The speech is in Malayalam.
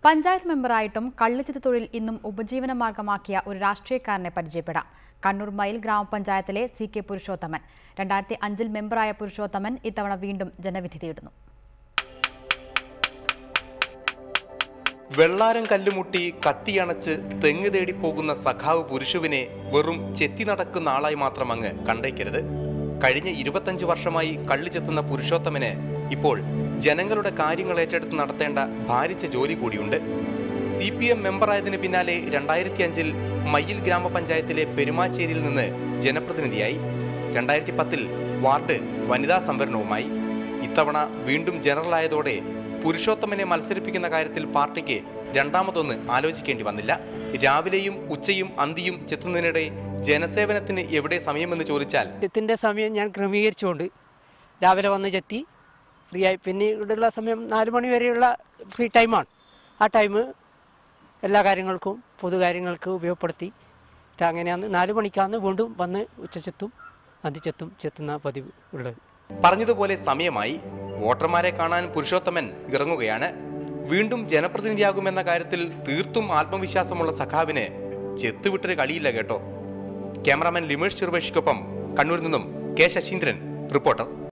പഞ്ചായത്ത് മെമ്പറായിട്ടും കള്ളുചിത്ത് തൊഴിൽ ഇന്നും ഉപജീവന മാർഗമാക്കിയ ഒരു രാഷ്ട്രീയക്കാരനെ പരിചയപ്പെടാം. കണ്ണൂർ മയിൽ ഗ്രാമപഞ്ചായത്തിലെ CK പുരുഷോത്തമൻ. 2005-ൽ മെമ്പറായ പുരുഷോത്തമൻ ഇത്തവണ വീണ്ടും ജനവിധി തേടുന്നു. വെള്ളാരം കല്ലുമുട്ടി കത്തിയണച്ച് തെങ്ങ് തേടി പോകുന്ന സഖാവ് പുരുഷുവിനെ വെറും ചെത്തി നടക്കുന്ന ആളായി മാത്രം അങ്ങ് കണ്ടേക്കരുത്. കഴിഞ്ഞ 25 വർഷമായി കള്ളു ചെത്തുന്ന പുരുഷോത്തമന് ഇപ്പോൾ ജനങ്ങളുടെ കാര്യങ്ങൾ ഏറ്റെടുത്ത് നടത്തേണ്ട ഭാരിച്ച ജോലി കൂടിയുണ്ട്. CPM മെമ്പറായതിനു പിന്നാലെ 2005-ൽ മയിൽ ഗ്രാമപഞ്ചായത്തിലെ പെരുമാച്ചേരിയിൽ നിന്ന് ജനപ്രതിനിധിയായി. 2010-ൽ വാർഡ് വനിതാ സംവരണവുമായി. ഇത്തവണ വീണ്ടും ജനറലായതോടെ പുരുഷോത്തമനെ മത്സരിപ്പിക്കുന്ന കാര്യത്തിൽ പാർട്ടിക്ക് രണ്ടാമതൊന്ന് ആലോചിക്കേണ്ടി വന്നില്ല. രാവിലെയും ഉച്ചയും അന്തിയും ചെത്തുന്നതിനിടെ ജനസേവനത്തിന് എവിടെ സമയമെന്ന് ചോദിച്ചാൽ ചെത്തിൻ്റെ സമയം ഞാൻ ക്രമീകരിച്ചുകൊണ്ട് രാവിലെ വന്ന് ചെത്തി ഫ്രീ ആയി. പിന്നീടുള്ള സമയം 4 മണി വരെയുള്ള ഫ്രീ ടൈമാണ്. ആ ടൈം എല്ലാ കാര്യങ്ങൾക്കും പൊതുകാര്യങ്ങൾക്ക് ഉപയോഗപ്പെടുത്തി അങ്ങനെയാണ് 4 മണിക്കാണ് വീണ്ടും വന്ന് ഉച്ചച്ചെത്തും അന്തിച്ചെത്തും ചെത്തുന്ന പതിവ് ഉള്ളത്. പറഞ്ഞതുപോലെ സമയമായി. വോട്ടർമാരെ കാണാൻ പുരുഷോത്തമൻ ഇറങ്ങുകയാണ്. വീണ്ടും ജനപ്രതിനിധിയാകുമെന്ന കാര്യത്തിൽ തീർത്തും ആത്മവിശ്വാസമുള്ള സഖാവിന് ചെത്തുവിട്ടൊരു കളിയില്ല കേട്ടോ. ക്യാമറാമാൻ ലിമേഷ് ചെറുവേഷിക്കൊപ്പം കണ്ണൂരിൽ നിന്നും K. ശശീന്ദ്രൻ, റിപ്പോർട്ടർ.